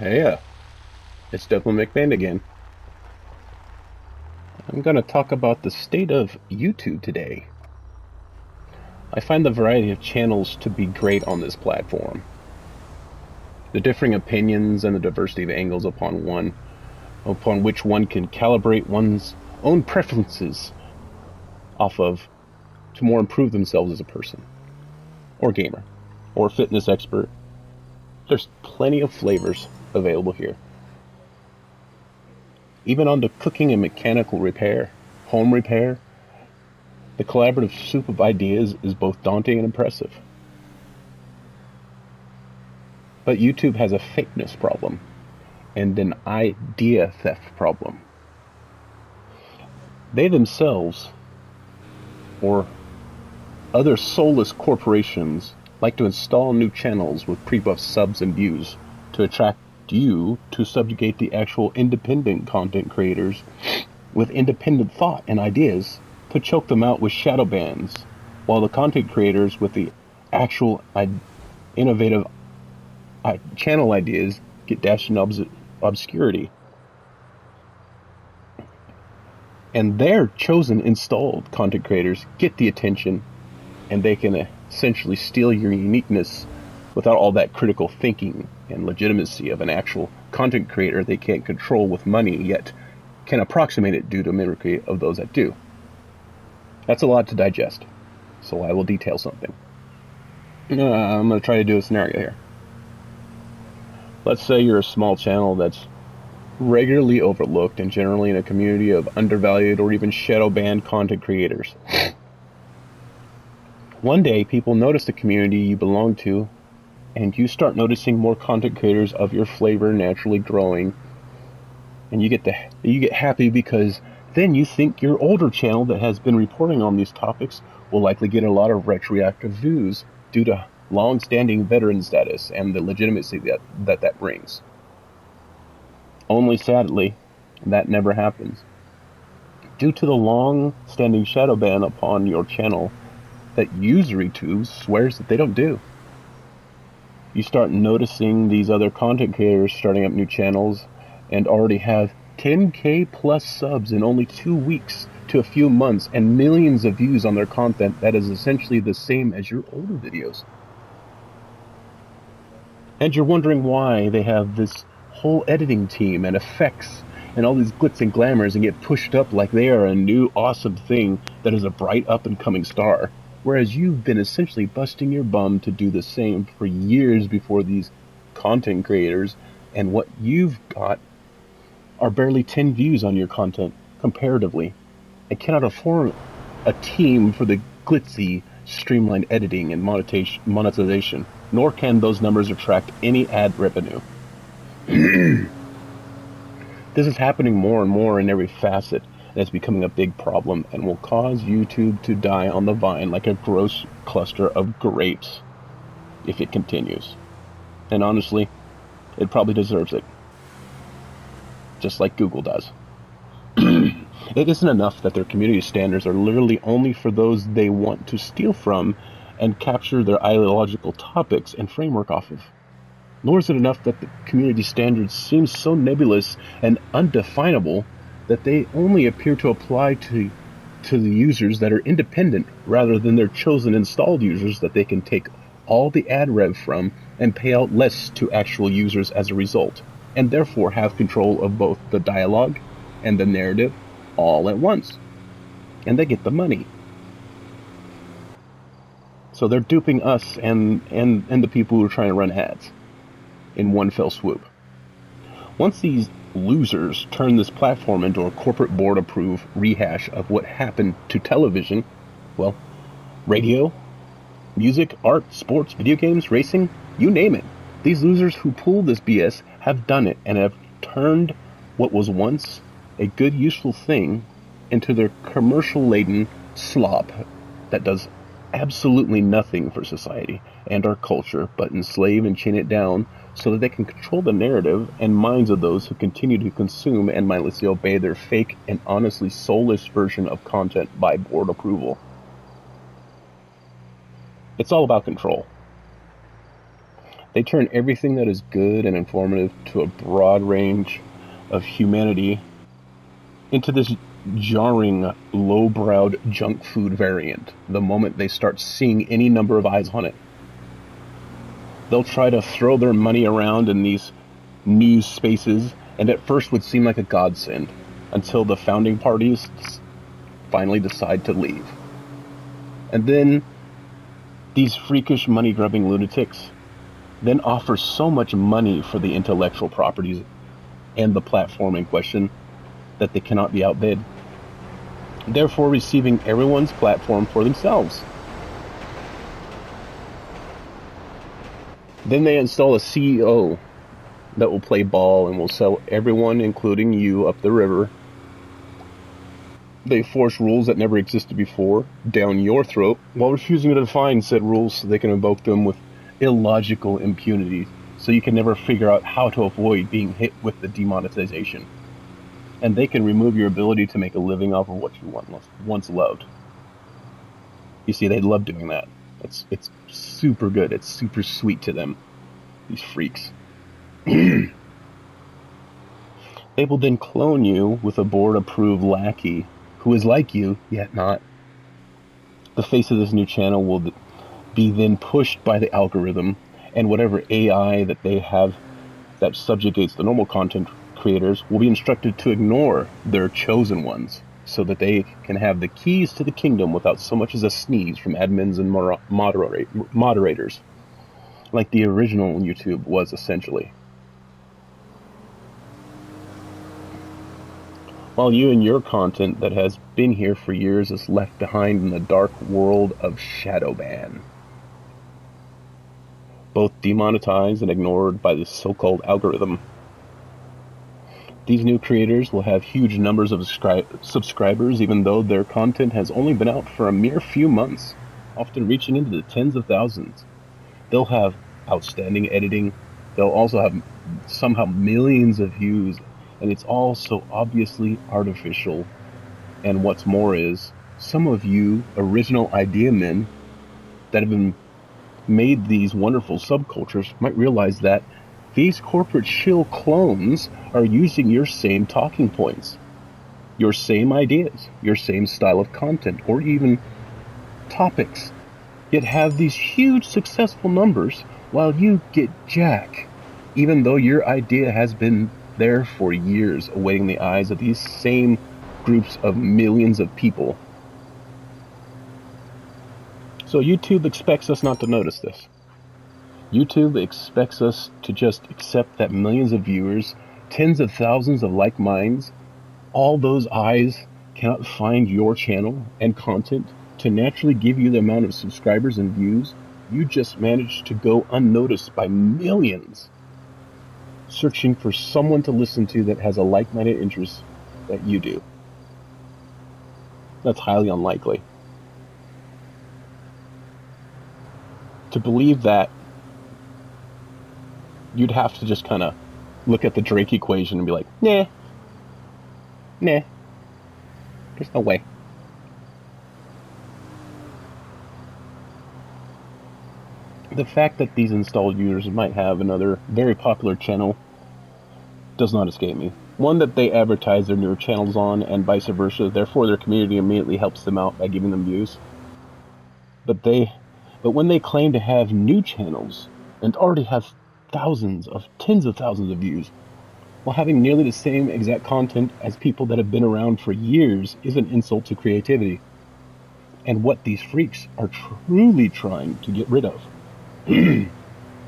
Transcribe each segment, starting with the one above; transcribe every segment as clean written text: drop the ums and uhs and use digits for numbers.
Hey, it's Devlin McMahon again. I'm going to talk about the state of YouTube today. I find the variety of channels to be great on this platform. The differing opinions and the diversity of angles upon which one can calibrate one's own preferences off of to more improve themselves as a person, or gamer, or fitness expert. There's plenty of flavors available here. Even on the cooking and mechanical repair, home repair, the collaborative soup of ideas is both daunting and impressive. But YouTube has a fakeness problem and an idea theft problem. They themselves, or other soulless corporations, like to install new channels with pre-buff subs and views to attract you to subjugate the actual independent content creators with independent thought and ideas to choke them out with shadow bans, while the content creators with the actual innovative channel ideas get dashed in obscurity. And their chosen installed content creators get the attention, and they can essentially steal your uniqueness without all that critical thinking and legitimacy of an actual content creator they can't control with money, yet can approximate it due to mimicry of those that do. That's a lot to digest, so I will detail something. I'm going to try to do a scenario here. Let's say you're a small channel that's regularly overlooked and generally in a community of undervalued or even shadow banned content creators. One day, people notice the community you belong to, and you start noticing more content creators of your flavor naturally growing, and you get happy because then you think your older channel that has been reporting on these topics will likely get a lot of retroactive views due to long-standing veteran status and the legitimacy that brings. Only sadly, that never happens. Due to the long-standing shadow ban upon your channel that UseryTube swears that they don't do. You start noticing these other content creators starting up new channels and already have 10K plus subs in only 2 weeks to a few months and millions of views on their content that is essentially the same as your older videos. And you're wondering why they have this whole editing team and effects and all these glitz and glamours and get pushed up like they are a new awesome thing that is a bright up and coming star. Whereas you've been essentially busting your bum to do the same for years before these content creators, and what you've got are barely 10 views on your content comparatively, and cannot afford a team for the glitzy, streamlined editing and monetization, nor can those numbers attract any ad revenue. This is happening more and more in every facet, and it's becoming a big problem and will cause YouTube to die on the vine like a gross cluster of grapes if it continues. And honestly, it probably deserves it. Just like Google does. It isn't enough that their community standards are literally only for those they want to steal from and capture their ideological topics and framework off of. Nor is it enough that the community standards seem so nebulous and undefinable that they only appear to apply to the users that are independent rather than their chosen installed users that they can take all the ad rev from and pay out less to actual users as a result, and therefore have control of both the dialogue and the narrative all at once. And they get the money. So they're duping us and the people who are trying to run ads in one fell swoop. Once these losers turn this platform into a corporate board approved rehash of what happened to television, well, radio, music, art, sports, video games, racing, you name it. These losers who pulled this BS have done it and have turned what was once a good, useful thing into their commercial-laden slop that does absolutely nothing for society and our culture but enslave and chain it down so that they can control the narrative and minds of those who continue to consume and mindlessly obey their fake and honestly soulless version of content by board approval. It's all about control. They turn everything that is good and informative to a broad range of humanity into this jarring, low-browed junk food variant the moment they start seeing any number of eyes on it. They'll try to throw their money around in these news spaces, and at first would seem like a godsend, until the founding parties finally decide to leave. And then these freakish money-grubbing lunatics then offer so much money for the intellectual properties and the platform in question that they cannot be outbid, therefore receiving everyone's platform for themselves. Then they install a CEO that will play ball and will sell everyone, including you, up the river. They force rules that never existed before down your throat while refusing to define said rules so they can invoke them with illogical impunity, so you can never figure out how to avoid being hit with the demonetization. And they can remove your ability to make a living off of what you once loved. You see, they love doing that. It's super good. It's super sweet to them, these freaks. They will then clone you with a board-approved lackey who is like you, yet not. The face of this new channel will be then pushed by the algorithm, and whatever AI that they have that subjugates the normal content creators will be instructed to ignore their chosen ones, so that they can have the keys to the kingdom without so much as a sneeze from admins and moderators, like the original YouTube was essentially. While you and your content that has been here for years is left behind in the dark world of Shadowban, both demonetized and ignored by the so-called algorithm. These new creators will have huge numbers of subscribers, even though their content has only been out for a mere few months, often reaching into the tens of thousands. They'll have outstanding editing. They'll also have somehow millions of views, and it's all so obviously artificial. And what's more is, some of you original idea men that have been made these wonderful subcultures might realize that these corporate shill clones are using your same talking points, your same ideas, your same style of content, or even topics, yet have these huge successful numbers while you get jack, even though your idea has been there for years, awaiting the eyes of these same groups of millions of people. So YouTube expects us not to notice this. YouTube expects us to just accept that millions of viewers, tens of thousands of like minds, all those eyes cannot find your channel and content to naturally give you the amount of subscribers and views you just managed to go unnoticed by millions, searching for someone to listen to that has a like-minded interest that you do. That's highly unlikely. To believe that, you'd have to just kind of look at the Drake equation and be like, nah, there's no way. The fact that these installed users might have another very popular channel does not escape me. One that they advertise their newer channels on, and vice versa, therefore their community immediately helps them out by giving them views. But when they claim to have new channels and already have tens of thousands of views, while having nearly the same exact content as people that have been around for years, is an insult to creativity, and what these freaks are truly trying to get rid of,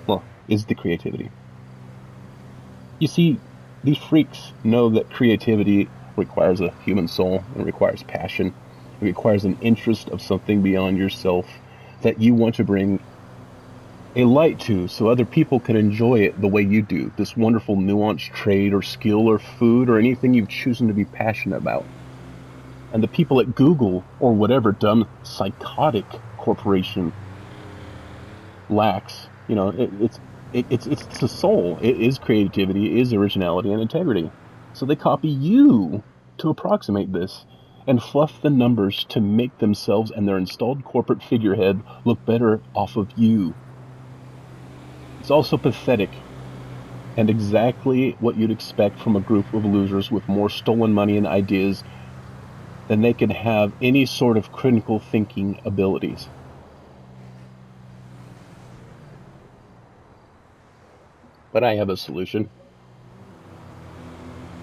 well, is the creativity. You see, these freaks know that creativity requires a human soul, and requires passion, it requires an interest of something beyond yourself that you want to bring a light to, so other people can enjoy it the way you do, this wonderful nuanced trade or skill or food or anything you've chosen to be passionate about. And the people at Google or whatever dumb psychotic corporation lacks, it's the soul. It is creativity, it is originality and integrity. So they copy you to approximate this and fluff the numbers to make themselves and their installed corporate figurehead look better off of you. It's also pathetic and exactly what you'd expect from a group of losers with more stolen money and ideas than they can have any sort of critical thinking abilities. But I have a solution.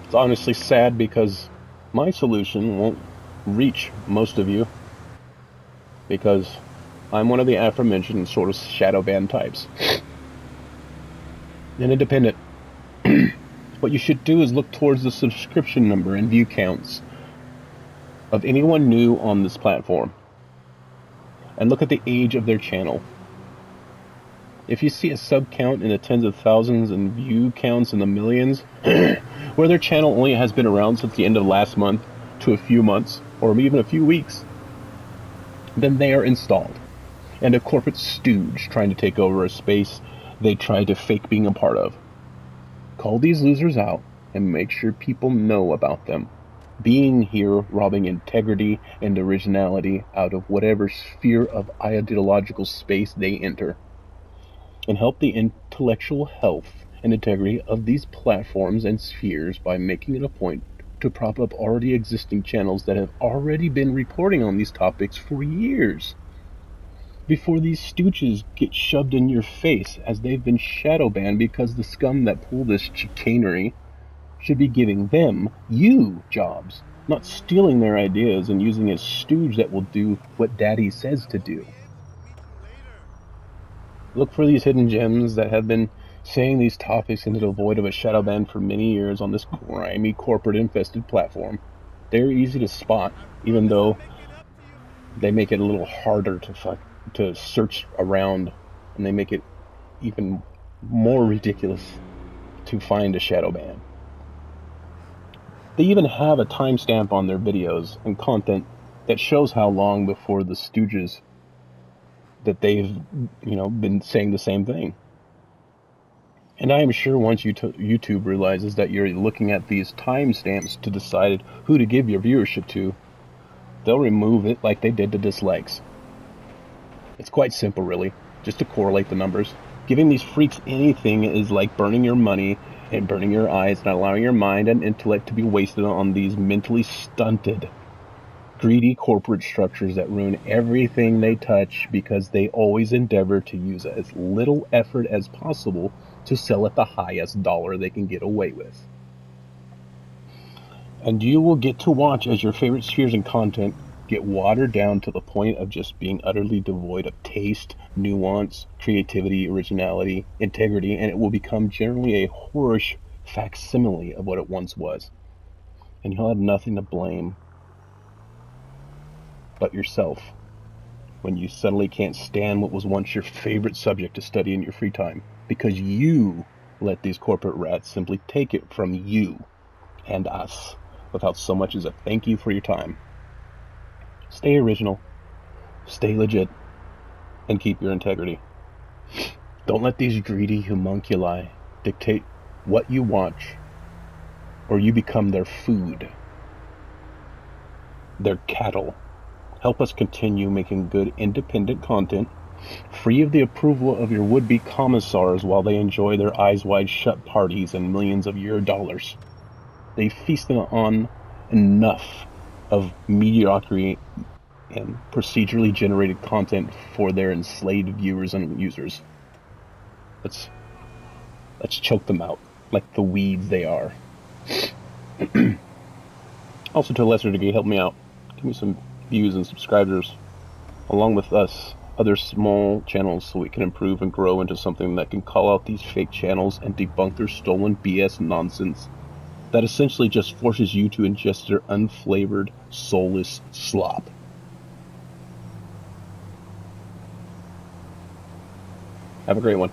It's honestly sad because my solution won't reach most of you because I'm one of the aforementioned sort of shadow ban types. And independent. What you should do is look towards the subscription number and view counts of anyone new on this platform and look at the age of their channel. If you see a sub count in the tens of thousands and view counts in the millions, where their channel only has been around since the end of last month to a few months or even a few weeks, then they are installed and a corporate stooge trying to take over a space they tried to fake being a part of. Call these losers out and make sure people know about them. Being here, robbing integrity and originality out of whatever sphere of ideological space they enter. And help the intellectual health and integrity of these platforms and spheres by making it a point to prop up already existing channels that have already been reporting on these topics for years. Before these stooges get shoved in your face as they've been shadow banned because the scum that pull this chicanery should be giving them, you, jobs, not stealing their ideas and using a stooge that will do what daddy says to do. Look for these hidden gems that have been saying these topics into the void of a shadow ban for many years on this grimy, corporate-infested platform. They're easy to spot, even though they make it a little harder to search around, and they make it even more ridiculous to find a shadow ban. They even have a timestamp on their videos and content that shows how long before the stooges that they've, been saying the same thing. And I am sure once YouTube realizes that you're looking at these timestamps to decide who to give your viewership to, they'll remove it like they did the dislikes. It's quite simple, really, just to correlate the numbers. Giving these freaks anything is like burning your money and burning your eyes and allowing your mind and intellect to be wasted on these mentally stunted, greedy corporate structures that ruin everything they touch because they always endeavor to use as little effort as possible to sell at the highest dollar they can get away with. And you will get to watch as your favorite spheres and content get watered down to the point of just being utterly devoid of taste, nuance, creativity, originality, integrity, and it will become generally a whorish facsimile of what it once was. And you'll have nothing to blame but yourself when you suddenly can't stand what was once your favorite subject to study in your free time because you let these corporate rats simply take it from you and us without so much as a thank you for your time. Stay original, stay legit, and keep your integrity. Don't let these greedy homunculi dictate what you watch, or you become their food, their cattle. Help us continue making good independent content, free of the approval of your would-be commissars while they enjoy their eyes wide shut parties and millions of your dollars. They feasted on enough of mediocrity and procedurally generated content for their enslaved viewers and users. Let's choke them out like the weeds they are. Also, to a lesser degree, help me out. Give me some views and subscribers, along with us, other small channels, so we can improve and grow into something that can call out these fake channels and debunk their stolen BS nonsense that essentially just forces you to ingest their unflavored, soulless slop. Have a great one.